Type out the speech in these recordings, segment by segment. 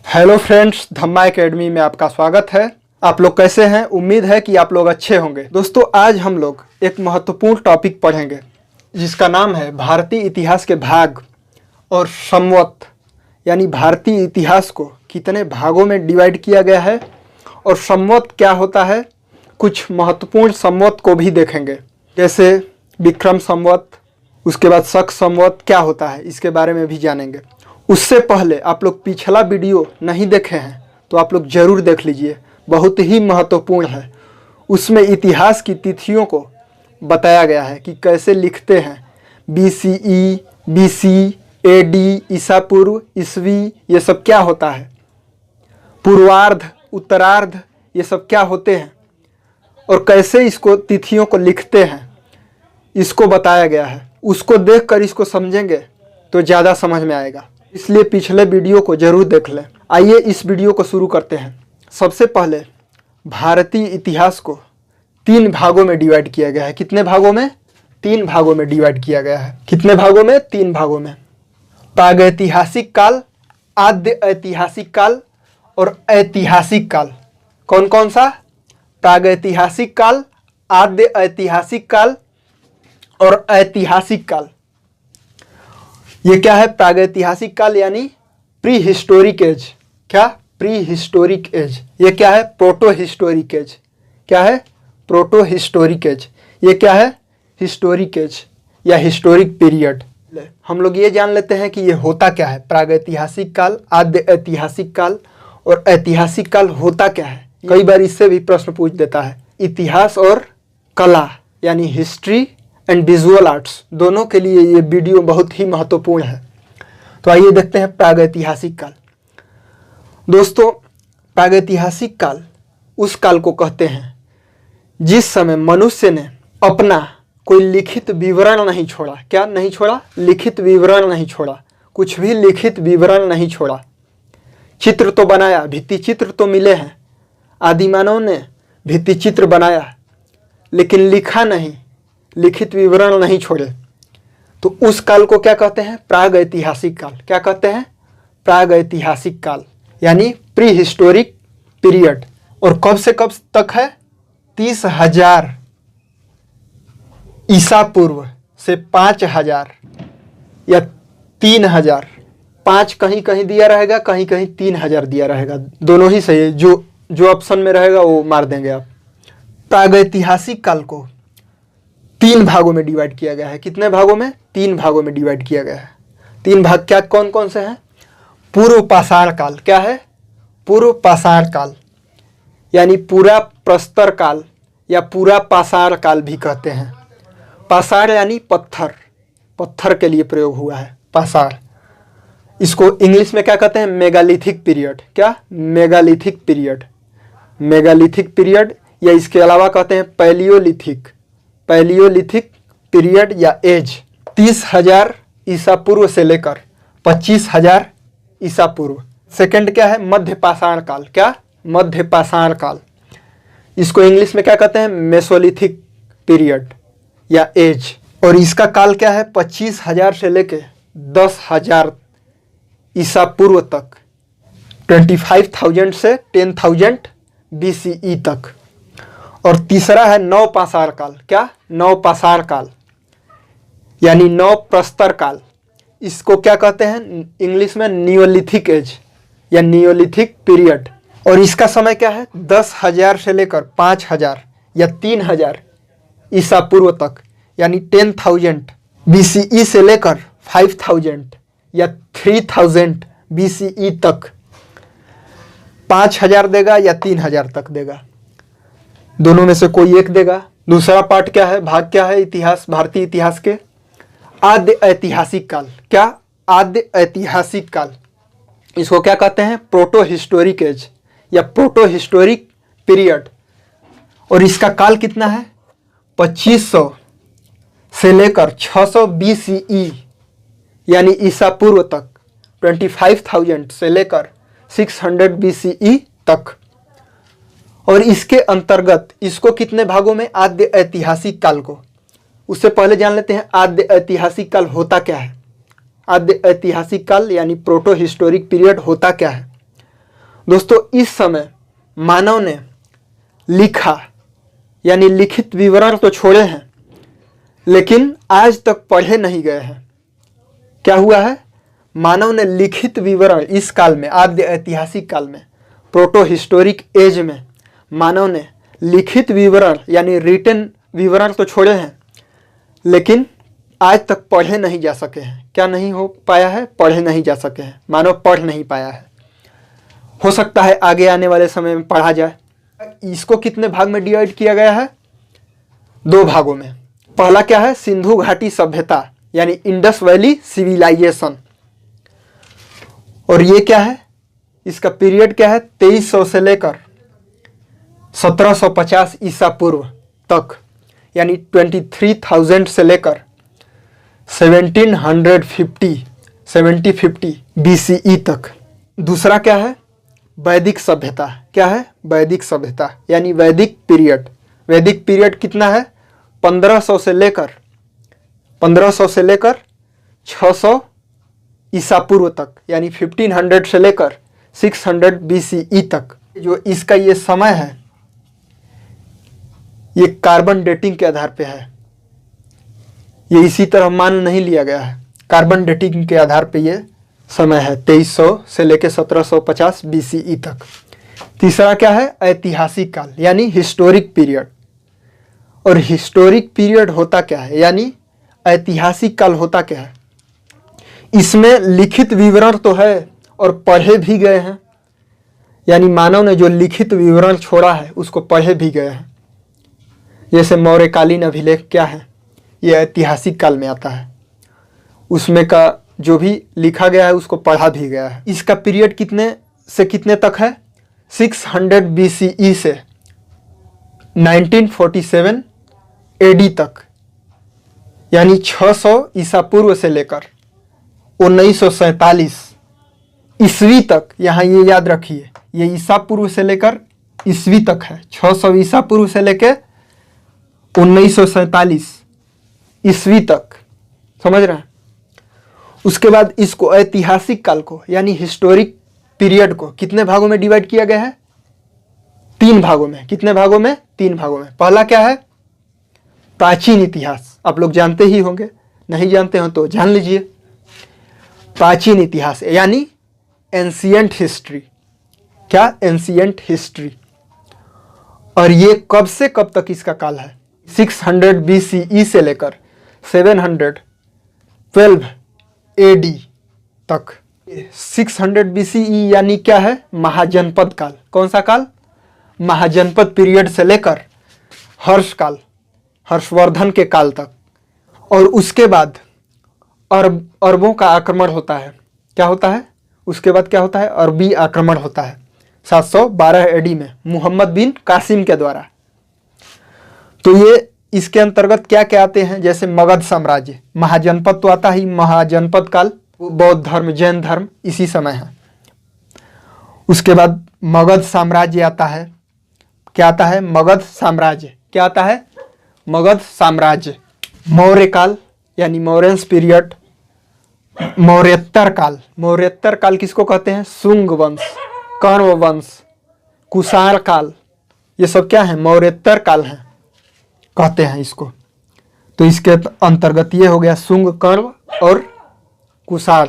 Hello friends, धम्मा academy में आपका स्वागत है। आप लोग कैसे हैं? उम्मीद है कि आप लोग अच्छे होंगे। दोस्तों, आज हम लोग एक महत्वपूर्ण टॉपिक पढ़ेंगे जिसका नाम है भारतीय इतिहास के भाग और संवत, यानी भारतीय इतिहास को कितने भागों में डिवाइड किया गया है और संवत क्या होता है। कुछ महत्वपूर्ण संवत को भी देखेंगे, जैसे विक्रम संवत, उसके बाद शक संवत क्या होता है, इसके बारे में भी जानेंगे। उससे पहले आप लोग पिछला वीडियो नहीं देखे हैं तो आप लोग ज़रूर देख लीजिए, बहुत ही महत्वपूर्ण है। उसमें इतिहास की तिथियों को बताया गया है कि कैसे लिखते हैं, BCE, BC, AD, ईसा पूर्व, ईस्वी, ये सब क्या होता है, पूर्वार्ध, उत्तरार्ध, ये सब क्या होते हैं और कैसे इसको तिथियों को लिखते हैं, इसको बताया गया है। उसको देखकर इसको समझेंगे तो ज़्यादा समझ में आएगा, इसलिए पिछले वीडियो को जरूर देख लें। आइए इस वीडियो को शुरू करते हैं। सबसे पहले भारतीय इतिहास को 3 भागों में डिवाइड किया गया है। कितने भागों में? 3 भागों में डिवाइड किया गया है। कितने भागों में? 3 भागों में। प्रागैतिहासिक काल, आद्य ऐतिहासिक काल और ऐतिहासिक काल। कौन कौन सा? प्रागैतिहासिक काल, आद्य ऐतिहासिक काल और ऐतिहासिक काल। ये क्या है? प्रागैतिहासिक काल यानी प्री हिस्टोरिक एज। क्या? Prehistoric age. ये क्या है? Protohistoric age. क्या है? Protohistoric age. ये क्या है? हिस्टोरिक एज या हिस्टोरिक पीरियड। हम लोग ये जान लेते हैं कि ये होता क्या है। प्रागैतिहासिक काल, आद्य ऐतिहासिक काल और ऐतिहासिक काल होता क्या है। कई बार इससे भी प्रश्न पूछ देता है। इतिहास और कला यानी हिस्ट्री एंड विजुअल आर्ट्स, दोनों के लिए ये वीडियो बहुत ही महत्वपूर्ण है। तो आइए देखते हैं प्रागैतिहासिक काल। दोस्तों, प्रागैतिहासिक काल उस काल को कहते हैं जिस समय मनुष्य ने अपना कोई लिखित विवरण नहीं छोड़ा। क्या नहीं छोड़ा? लिखित विवरण नहीं छोड़ा। कुछ भी लिखित विवरण नहीं छोड़ा। चित्र तो बनाया, भित्ति चित्र तो मिले हैं, आदिमानव ने भित्ति चित्र बनाया, लेकिन लिखा नहीं, लिखित विवरण नहीं छोड़े। तो उस काल को क्या कहते हैं? प्रागैतिहासिक काल। क्या कहते हैं? प्रागैतिहासिक काल यानी प्री हिस्टोरिक पीरियड। और कब से कब तक है? 30,000 ईसा पूर्व से 5,000 या 3,000। 5 कहीं कहीं दिया रहेगा, कहीं कहीं 3,000 दिया रहेगा, दोनों ही सही है। जो ऑप्शन में रहेगा वो मार देंगे आप। प्रागैतिहासिक काल को 3 भागों में डिवाइड किया गया है। कितने भागों में? 3 भागों में डिवाइड किया गया है। 3 भाग क्या कौन कौन से हैं? पूर्व पाषाण काल। क्या है? पूर्व पाषाण काल यानी पूरा प्रस्तर काल या पूरा पाषाण काल भी कहते हैं। पाषाण यानी पत्थर, पत्थर के लिए प्रयोग हुआ है पाषाण। इसको इंग्लिश में क्या कहते हैं? Megalithic period. क्या? Megalithic period. मेगालिथिक पीरियड या इसके अलावा कहते हैं पैलियोलिथिक। पैलियोलिथिक पीरियड या एज 30,000 ईसा पूर्व से लेकर 25,000 ईसा पूर्व। सेकंड क्या है? मध्य पाषाण काल। क्या? मध्य पाषाण काल। इसको इंग्लिश में क्या कहते हैं? मेसोलिथिक पीरियड या एज। और इसका काल क्या है? 25,000 से लेकर 10,000 ईसा पूर्व तक, 25,000 से 10,000 BCE तक। और तीसरा है नवपाषाण काल। क्या? नवपाषाण काल यानी नव प्रस्तर काल। इसको क्या कहते हैं? इंग्लिश में नियोलिथिक एज या नियोलिथिक पीरियड। और इसका समय क्या है? 10,000 से लेकर 5,000 या 3,000 ईसा पूर्व तक, यानी 10,000 BCE से लेकर 5,000 या 3,000 BCE तक। 5,000 देगा या 3,000 तक देगा, दोनों में से कोई एक देगा। दूसरा पार्ट क्या है? भाग क्या है इतिहास, भारतीय इतिहास के? आद्य ऐतिहासिक काल। क्या? आद्य ऐतिहासिक काल। इसको क्या कहते हैं? प्रोटो हिस्टोरिक एज या प्रोटो हिस्टोरिक पीरियड। और इसका काल कितना है? 2500 से लेकर 600 BCE यानी ईसा पूर्व तक, 25,000 से लेकर 600 BCE तक। और इसके अंतर्गत इसको कितने भागों में? आद्य ऐतिहासिक काल को। उससे पहले जान लेते हैं आद्य ऐतिहासिक काल होता क्या है। आद्य ऐतिहासिक काल यानी प्रोटो हिस्टोरिक पीरियड होता क्या है? दोस्तों इस समय मानव ने लिखा यानी लिखित विवरण तो छोड़े हैं, लेकिन आज तक पढ़े नहीं गए हैं। क्या हुआ है? मानव ने लिखित विवरण इस काल में, आद्य ऐतिहासिक काल में, प्रोटो हिस्टोरिक एज में मानव ने लिखित विवरण यानी रिटन विवरण तो छोड़े हैं, लेकिन आज तक पढ़े नहीं जा सके हैं। क्या नहीं हो पाया है? पढ़े नहीं जा सके हैं। मानव पढ़ नहीं पाया है। हो सकता है आगे आने वाले समय में पढ़ा जाए। इसको कितने भाग में डिवाइड किया गया है? 2 भागों में। पहला क्या है? सिंधु घाटी सभ्यता यानी इंडस वैली सिविलाइजेशन। और ये क्या है? इसका पीरियड क्या है? 2300 से लेकर 1750 ईसा पूर्व तक, यानी 23,000 से लेकर 1750 BCE तक। दूसरा क्या है? वैदिक सभ्यता। क्या है? वैदिक सभ्यता यानी वैदिक पीरियड। वैदिक पीरियड कितना है? 1500 से लेकर 600 ईसा पूर्व तक, यानी 1500 से लेकर 600 BCE तक। जो इसका ये समय है, ये कार्बन डेटिंग के आधार पे है। ये इसी तरह मान नहीं लिया गया है। कार्बन डेटिंग के आधार पे ये समय है 2300 से लेकर 1750 BCE तक। तीसरा क्या है? ऐतिहासिक काल यानी हिस्टोरिक पीरियड। और हिस्टोरिक पीरियड होता क्या है, यानी ऐतिहासिक काल होता क्या है? इसमें लिखित विवरण तो है और पढ़े भी गए हैं, यानी मानव ने जो लिखित विवरण छोड़ा है उसको पढ़े भी गए हैं। जैसे मौर्यकालीन अभिलेख क्या है? ये ऐतिहासिक काल में आता है। उसमें का जो भी लिखा गया है उसको पढ़ा भी गया है। इसका पीरियड कितने से कितने तक है? 600 BCE से 1947 AD तक, यानी 600 ईसा पूर्व से लेकर 1947 ईस्वी तक। यहाँ ये याद रखिए, ये ईसा पूर्व से लेकर ईस्वी तक है। 600 ईसा पूर्व से लेकर 1947 ईस्वी तक। समझ रहे हैं? उसके बाद इसको ऐतिहासिक काल को यानी हिस्टोरिक पीरियड को कितने भागों में डिवाइड किया गया है? 3 भागों में। कितने भागों में? 3 भागों में। पहला क्या है? प्राचीन इतिहास। आप लोग जानते ही होंगे, नहीं जानते हो तो जान लीजिए। प्राचीन इतिहास यानी एंशिएंट हिस्ट्री। क्या? Ancient history. और ये कब से कब तक इसका काल है? 600 BCE से लेकर 712 AD तक। 600 BCE यानी क्या है? महाजनपद काल। कौन सा काल? महाजनपद पीरियड से लेकर हर्ष काल, हर्षवर्धन के काल तक। और उसके बाद अरबों का आक्रमण होता है। क्या होता है? उसके बाद क्या होता है? अरबी आक्रमण होता है 712 AD में मोहम्मद बिन कासिम के द्वारा। तो ये इसके अंतर्गत क्या क्या आते हैं? जैसे मगध साम्राज्य, महाजनपद तो आता ही, महाजनपद काल, बौद्ध धर्म, जैन धर्म इसी समय है। उसके बाद मगध साम्राज्य आता है। क्या आता है? मगध साम्राज्य। क्या आता है? मगध साम्राज्य। मौर्य काल यानी मौर्यंस पीरियड। मौर्योत्तर काल। मौर्योत्तर काल किसको कहते हैं? शुंग वंश, कण्व वंश, कुषाण काल, ये सब क्या है? मौर्योत्तर काल है कहते हैं इसको। तो इसके अंतर्गत ये हो गया शुंग, कण्व और कुषाण।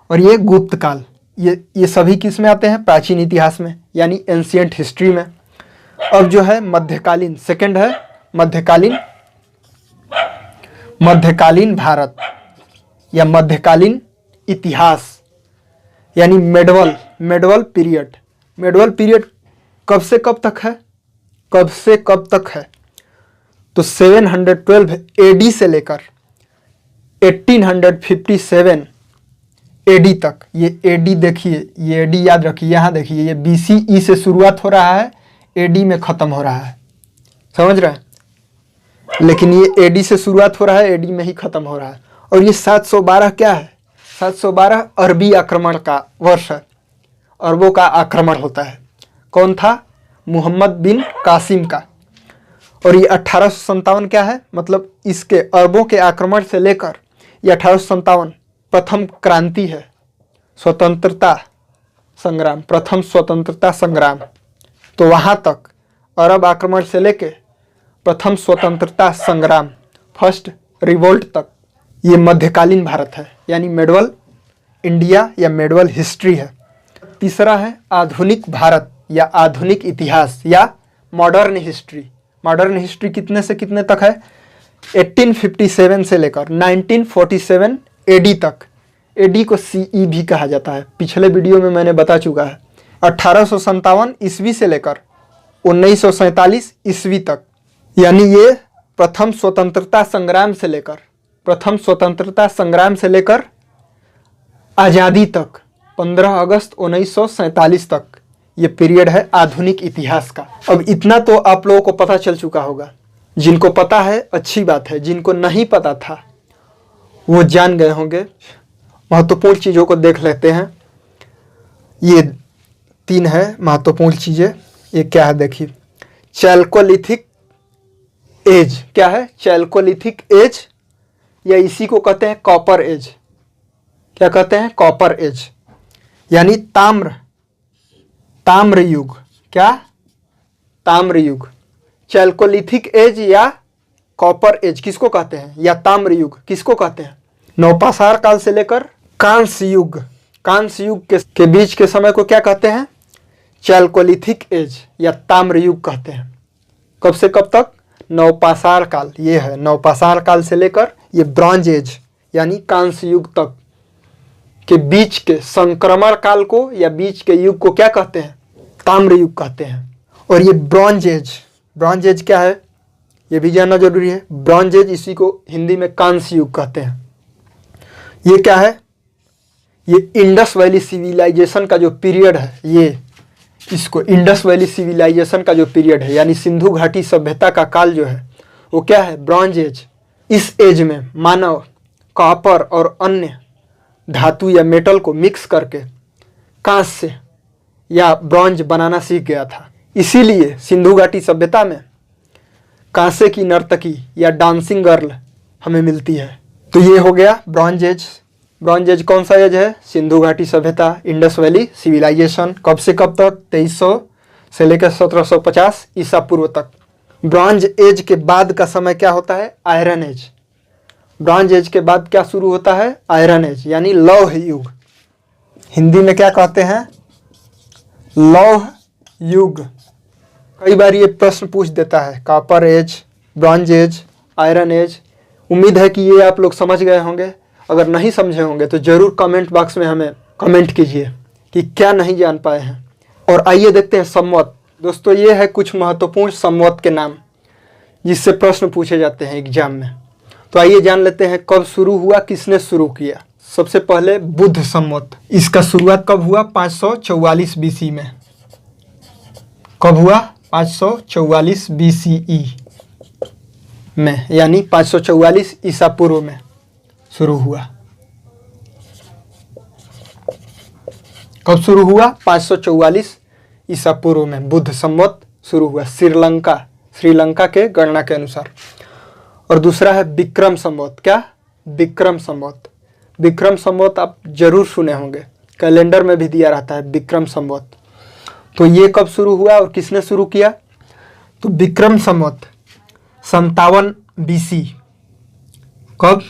और ये गुप्त काल। ये सभी किस में आते हैं? प्राचीन इतिहास में यानी एंशिएंट हिस्ट्री में। अब जो है मध्यकालीन, सेकंड है मध्यकालीन भारत या मध्यकालीन इतिहास यानी मेडवल पीरियड। मेडवल पीरियड कब से कब तक है? कब से कब तक है? तो 712 AD से लेकर 1857 AD तक। ये AD देखिए, ये AD याद रखिए। यहाँ देखिए, ये BCE से शुरुआत हो रहा है, AD में ख़त्म हो रहा है। समझ रहे हैं? लेकिन ये AD से शुरुआत हो रहा है, AD में ही ख़त्म हो रहा है। और ये 712 क्या है? 712 अरबी आक्रमण का वर्ष है। अरबों का आक्रमण होता है। कौन था? मोहम्मद बिन कासिम का। और ये 1857 क्या है? मतलब इसके अरबों के आक्रमण से लेकर ये 1857 प्रथम क्रांति है, स्वतंत्रता संग्राम, प्रथम स्वतंत्रता संग्राम। तो वहाँ तक अरब आक्रमण से लेके प्रथम स्वतंत्रता संग्राम, फर्स्ट रिवोल्ट तक, ये मध्यकालीन भारत है, यानी मेडवल इंडिया या मेडवल हिस्ट्री है। तीसरा है आधुनिक भारत या आधुनिक इतिहास या मॉडर्न हिस्ट्री। मॉडर्न हिस्ट्री कितने से कितने तक है? 1857 से लेकर 1947 एडी तक। एडी को सीई भी कहा जाता है, पिछले वीडियो में मैंने बता चुका है। 1857 ईस्वी से लेकर 1947 ईस्वी तक, यानी ये प्रथम स्वतंत्रता संग्राम से लेकर आज़ादी तक, 15 अगस्त 1947 तक ये पीरियड है आधुनिक इतिहास का। अब इतना तो आप लोगों को पता चल चुका होगा। जिनको पता है अच्छी बात है, जिनको नहीं पता था वो जान गए होंगे। महत्वपूर्ण चीज़ों को देख लेते हैं। ये 3 है महत्वपूर्ण चीज़ें। ये क्या है देखिए, चैल्कोलिथिक एज। क्या है? चैल्कोलिथिक एज, या इसी को कहते हैं कॉपर एज। क्या कहते हैं? कॉपर एज, यानी ताम्र युग। क्या? ताम्र युग। चैल्कोलिथिक एज या कॉपर एज किसको कहते हैं, या ताम्र युग किसको कहते हैं? नवपाषाण काल से लेकर कांस्य युग के बीच के समय को क्या कहते हैं? चैल्कोलिथिक एज या ताम्र युग कहते हैं। कब से कब तक? नवपाषाण काल, ये है नवपाषाण काल से लेकर ये ब्रॉन्ज एज यानी कांस्य युग तक के बीच के संक्रमण काल को या बीच के युग को क्या कहते हैं? ताम्र युग कहते हैं। और ये ब्रॉन्ज एज क्या है ये भी जानना जरूरी है। ब्रॉन्ज एज, इसी को हिंदी में कांस्य युग कहते हैं। ये क्या है? ये इंडस वैली सिविलाइजेशन का जो पीरियड है, ये इसको इंडस वैली सिविलाइजेशन का जो पीरियड है, यानी सिंधु घाटी सभ्यता का काल जो है वो क्या है? Bronze age. इस एज में मानव कॉपर और अन्य धातु या मेटल को मिक्स करके कांस्य या ब्रॉन्ज बनाना सीख गया था। इसीलिए सिंधु घाटी सभ्यता में कांसे की नर्तकी या डांसिंग गर्ल हमें मिलती है। तो ये हो गया ब्रॉन्ज एज। ब्रॉन्ज एज कौन सा एज है? सिंधु घाटी सभ्यता, इंडस वैली सिविलाइजेशन। कब से कब तक? 2300 से लेकर 1750 ईसा पूर्व तक। ब्रॉन्ज एज के बाद का समय क्या होता है? Iron age. ब्रॉन्ज एज के बाद क्या शुरू होता है? आयरन एज, यानी लौह युग। हिंदी में क्या कहते हैं? लौह युग। कई बार ये प्रश्न पूछ देता है, copper age, bronze age, iron age. उम्मीद है कि ये आप लोग समझ गए होंगे। अगर नहीं समझे होंगे तो ज़रूर कमेंट बॉक्स में हमें कमेंट कीजिए कि क्या नहीं जान पाए हैं। और आइए देखते हैं संवत। दोस्तों ये है कुछ महत्वपूर्ण संवत के नाम जिससे प्रश्न पूछे जाते हैं एग्जाम में। तो आइए जान लेते हैं कब शुरू हुआ, किसने शुरू किया। सबसे पहले बुद्ध संवत। इसका शुरुआत कब हुआ? 544 बीसी में। कब हुआ? 544 BCE में, यानी 544 ईसा पूर्व में शुरू हुआ। कब शुरू हुआ? 544 ईसा पूर्व में बुद्ध संवत शुरू हुआ श्रीलंका के गणना के अनुसार। और दूसरा है विक्रम संवत। क्या? विक्रम संवत। विक्रम संवत आप जरूर सुने होंगे, कैलेंडर में भी दिया रहता है विक्रम संवत। तो ये कब शुरू हुआ और किसने शुरू किया? तो विक्रम संवत 57 BC। कब?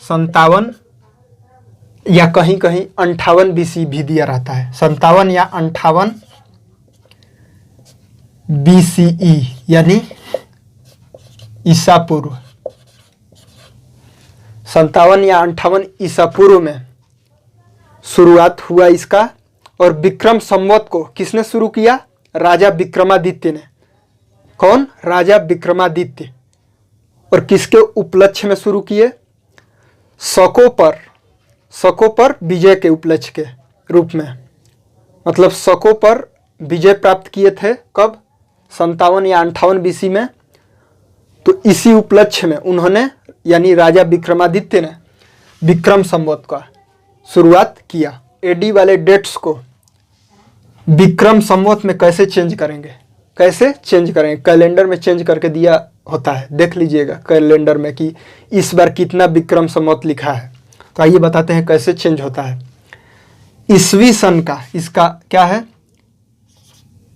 57 या कहीं कहीं 58 BC भी दिया रहता है। 57 या 58 BCE यानी ईसा पूर्व। 57 या 58 ईसा पूर्व में शुरुआत हुआ इसका। और विक्रम संवत को किसने शुरू किया? राजा विक्रमादित्य ने। कौन? राजा विक्रमादित्य। और किसके उपलक्ष्य में शुरू किए? शकों पर विजय के उपलक्ष्य के रूप में। मतलब शकों पर विजय प्राप्त किए थे। कब? 57 या 58 BC में। तो इसी उपलक्ष्य में उन्होंने, यानी राजा विक्रमादित्य ने, विक्रम संवत का शुरुआत किया। एडी वाले डेट्स को विक्रम संवत में कैसे चेंज करेंगे? कैलेंडर में चेंज करके दिया होता है, देख लीजिएगा कैलेंडर में कि इस बार कितना विक्रम संवत लिखा है। तो आइए बताते हैं कैसे चेंज होता है। ईस्वी सन का, इसका क्या है,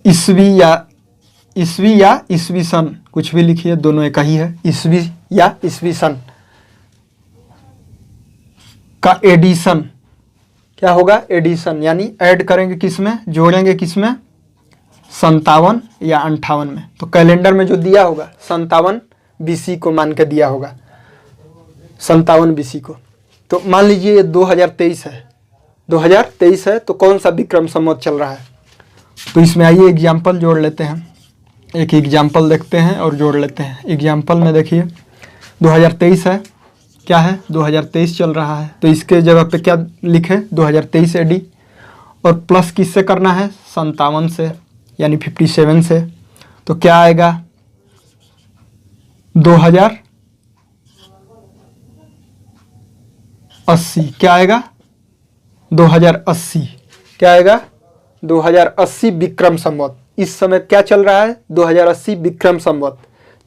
ईस्वी या ईस्वी सन, कुछ भी लिखिए, दोनों एक ही है, ईस्वी या ईस्वी सन का एडिशन क्या होगा, एडिशन, यानी ऐड करेंगे किसमें, जोड़ेंगे किसमें, 57 या 58 में। तो कैलेंडर में जो दिया होगा 57 BC को मान के दिया होगा, 57 BC को। तो मान लीजिए ये 2023 है, 2023 है, तो कौन सा विक्रम संवत चल रहा है। तो इसमें आइए एग्जाम्पल जोड़ लेते हैं, एक एग्जाम्पल देखते हैं और जोड़ लेते हैं। एग्जाम्पल में देखिए 2023 है, क्या है, 2023 चल रहा है, तो इसके जगह पे क्या लिखे, 2023 AD, और प्लस किससे करना है, 57 से, यानी 57 से। तो क्या आएगा, 2080, क्या आएगा, 2080, क्या आएगा, 2080 विक्रम संवत। इस समय क्या चल रहा है, 2080 विक्रम संवत।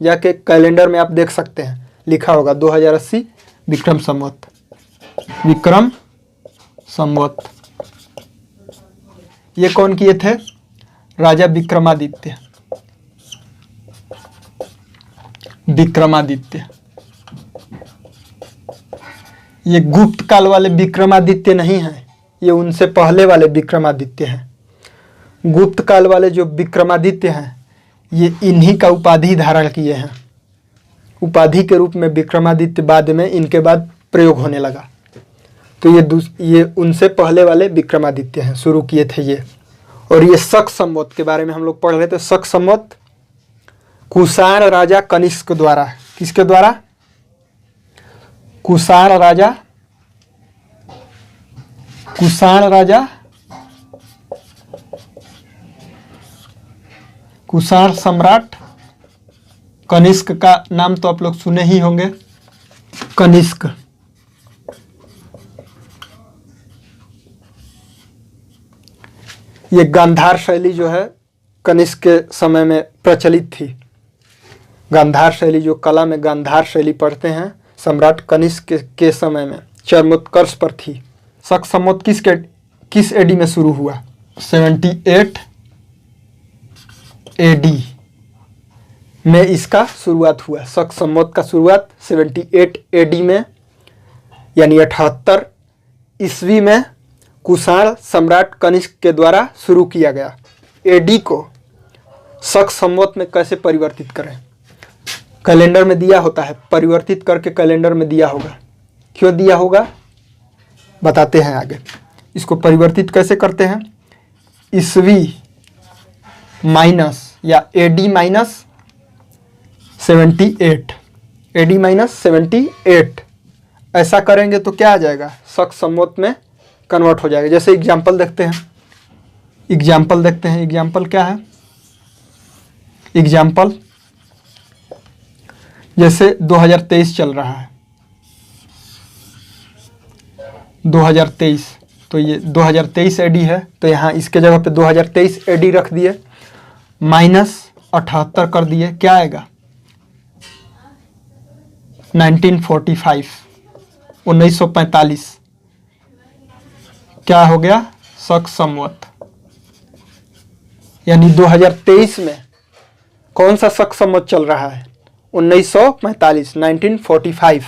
जाके कैलेंडर में आप देख सकते हैं, लिखा होगा 2080 विक्रम संवत, विक्रम संवत। ये कौन किए थे, राजा विक्रमादित्य, विक्रमादित्य। ये गुप्त काल वाले विक्रमादित्य नहीं हैं, ये उनसे पहले वाले विक्रमादित्य हैं। गुप्त काल वाले जो विक्रमादित्य हैं ये इन्हीं का उपाधि धारण किए हैं, उपाधि के रूप में विक्रमादित्य बाद में इनके बाद प्रयोग होने लगा। तो ये उनसे पहले वाले विक्रमादित्य हैं, शुरू किए थे ये। और ये शक संवत के बारे में हम लोग पढ़ रहे थे। शक संवत कुषाण राजा कनिष्क द्वारा, किसके द्वारा, कुषाण सम्राट कनिष्क का नाम तो आप लोग सुने ही होंगे, कनिष्क। ये गांधार शैली जो है कनिष्क के समय में प्रचलित थी। गांधार शैली, जो कला में गांधार शैली पढ़ते हैं, सम्राट कनिष्क के समय में चरमोत्कर्ष पर थी। शक संवत किस एडी में शुरू हुआ, 78 AD में इसका शुरुआत हुआ। शक संवत का शुरुआत 78 AD में, यानी 78 ईस्वी में कुषाण सम्राट कनिष्क के द्वारा शुरू किया गया। AD को शक संवत में कैसे परिवर्तित करें, कैलेंडर में दिया होता है, परिवर्तित करके कैलेंडर में दिया होगा। क्यों दिया होगा बताते हैं आगे। इसको परिवर्तित कैसे करते हैं, ईस्वी माइनस या AD माइनस 78, AD माइनस 78, ऐसा करेंगे तो क्या आ जाएगा, शक संवत में कन्वर्ट हो जाएगा। जैसे एग्जाम्पल देखते हैं, एग्जाम्पल क्या है, एग्जाम्पल जैसे 2023 चल रहा है, 2023, तो ये 2023 AD है, तो यहाँ इसके जगह पे 2023 AD रख दिए, माइनस 78 कर दिए, क्या आएगा 1945, 1945, क्या हो गया, शक संवत। यानी 2023 में कौन सा शक संवत चल रहा है, 1945, 1945।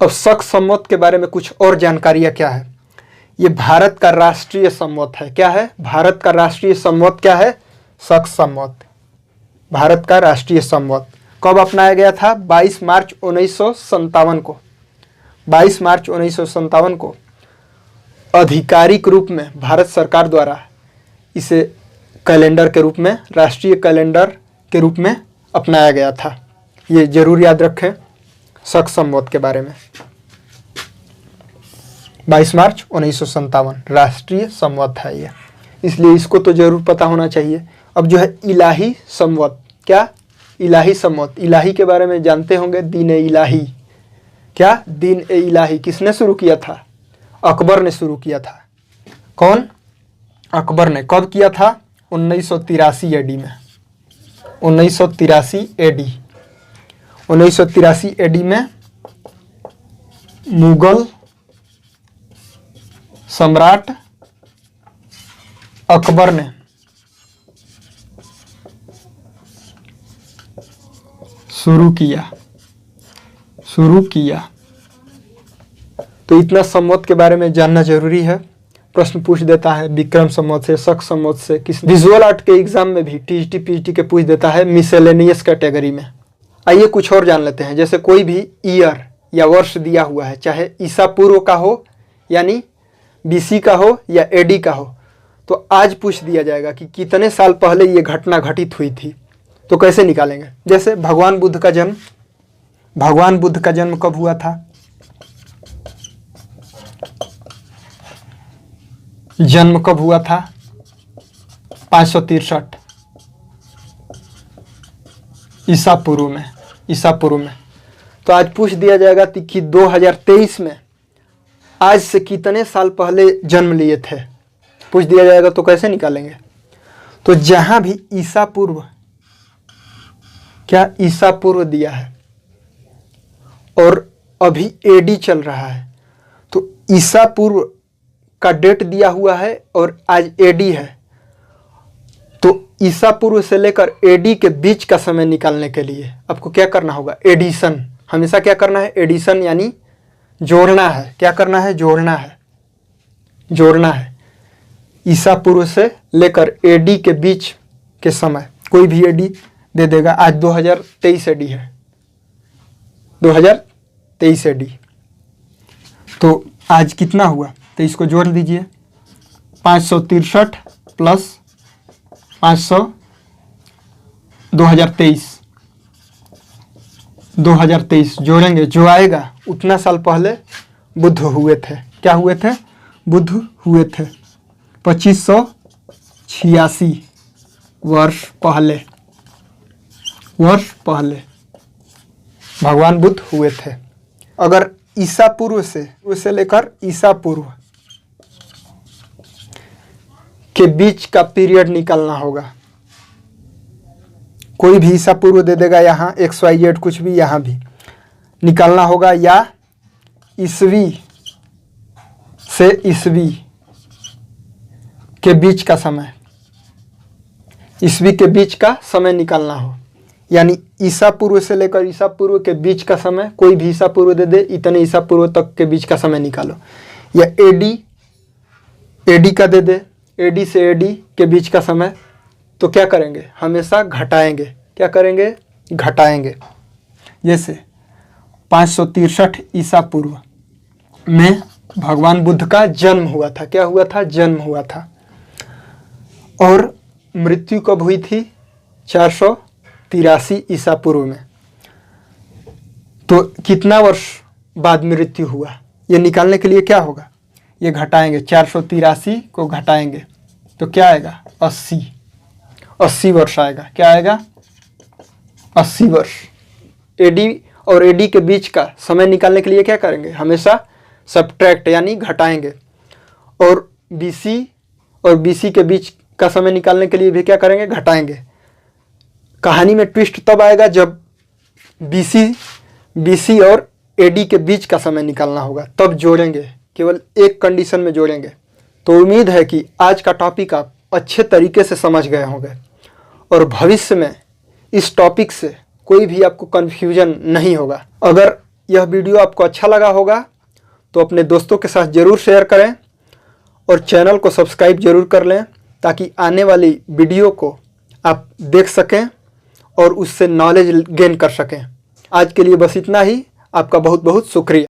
अब शक संवत के बारे में कुछ और जानकारियां क्या है। ये भारत का राष्ट्रीय संवत है। क्या है, भारत का राष्ट्रीय संवत क्या है, शक संवत। भारत का राष्ट्रीय संवत कब अपनाया गया था, 22 मार्च 1957 को, 22 मार्च 1957 को आधिकारिक रूप में भारत सरकार द्वारा इसे कैलेंडर के रूप में, राष्ट्रीय कैलेंडर के रूप में अपनाया गया था। ये जरूर याद रखें शक संवत के बारे में। 22 मार्च 1957 राष्ट्रीय संवत है ये, इसलिए इसको तो जरूर पता होना चाहिए। अब जो है इलाही संवत, क्या, इलाही संवत, इलाही के बारे में जानते होंगे, दीन ए इलाही। क्या, दीन ए इलाही किसने शुरू किया था, अकबर ने शुरू किया था। कौन, अकबर ने। कब किया था, 1983 AD में, 1983 AD, 1983 AD में मुगल सम्राट अकबर ने शुरू किया। तो इतना संवत के बारे में जानना जरूरी है। प्रश्न पूछ देता है विक्रम संवत से, शक संवत से, किस विजुअल आर्ट के एग्जाम में भी टीजीटी पीजीटी के पूछ देता है मिसलेनियस कैटेगरी में। आइए कुछ और जान लेते हैं। जैसे कोई भी ईयर या वर्ष दिया हुआ है, चाहे ईसा पूर्व का हो यानी बीसी का हो या एडी का हो, तो आज पूछ दिया जाएगा कि कितने साल पहले ये घटना घटित हुई थी। तो कैसे निकालेंगे? जैसे भगवान बुद्ध का जन्म कब हुआ था? जन्म कब हुआ था? 563 ईसा पूर्व में। तो आज पूछ दिया जाएगा कि 2023 में आज से कितने साल पहले जन्म लिए थे, पूछ दिया जाएगा। तो कैसे निकालेंगे? तो जहां भी ईसा पूर्व दिया है और अभी एडी चल रहा है, तो ईसा पूर्व का डेट दिया हुआ है और आज एडी है, तो ईसा पूर्व से लेकर एडी के बीच का समय निकालने के लिए आपको क्या करना होगा? एडिशन। हमेशा क्या करना है? एडिशन, यानी जोड़ना है। क्या करना है? जोड़ना है। ईसा पूर्व से लेकर एडी के बीच के समय कोई भी एडी दे देगा। आज 2023 एडी है, 2023 एडी। तो आज कितना हुआ? तो इसको जोड़ दीजिए। 563 प्लस 500, 2023 जोड़ेंगे। जो आएगा उतना साल पहले बुद्ध हुए थे। क्या हुए थे? बुद्ध हुए थे। 2586 वर्ष पहले भगवान बुद्ध हुए थे। अगर ईसा पूर्व से लेकर ईसा पूर्व के बीच का पीरियड निकालना होगा। कोई भी ईसा पूर्व दे देगा, यहाँ XYZ कुछ भी यहाँ भी निकालना होगा, या ईसवी से ईसवी के बीच का समय, ईसवी के बीच का समय निकालना हो। यानी ईसा पूर्व से लेकर ईसा पूर्व के बीच का समय, कोई भी ईसा पूर्व दे दे, इतने ईसा पूर्व तक के बीच का समय निकालो। या एडी का दे दे, एडी से एडी के बीच का समय, तो क्या करेंगे? हमेशा घटाएंगे। क्या करेंगे? घटाएंगे। जैसे 563 ईसा पूर्व में भगवान बुद्ध का जन्म हुआ था। क्या हुआ था? जन्म हुआ था। और मृत्यु कब हुई थी? 483 ईसा पूर्व में। तो कितना वर्ष बाद मृत्यु हुआ? ये निकालने के लिए क्या होगा? ये घटाएंगे। 483 को घटाएंगे तो क्या आएगा? 80 वर्ष आएगा। क्या आएगा? 80 वर्ष। एडी और एडी के बीच का समय निकालने के लिए क्या करेंगे? हमेशा सब्ट्रैक्ट, यानी घटाएंगे। और बीसी और बीसी के बीच का समय निकालने के लिए भी क्या करेंगे? घटाएंगे। कहानी में ट्विस्ट तब आएगा जब बीसी और एडी के बीच का समय निकालना होगा, तब जोड़ेंगे। केवल एक कंडीशन में जोड़ेंगे। तो उम्मीद है कि आज का टॉपिक आप अच्छे तरीके से समझ गए होंगे और भविष्य में इस टॉपिक से कोई भी आपको कन्फ्यूजन नहीं होगा। अगर यह वीडियो आपको अच्छा लगा होगा तो अपने दोस्तों के साथ ज़रूर शेयर करें और चैनल को सब्सक्राइब जरूर कर लें, ताकि आने वाली वीडियो को आप देख सकें और उससे नॉलेज गेन कर सकें। आज के लिए बस इतना ही। आपका बहुत बहुत शुक्रिया।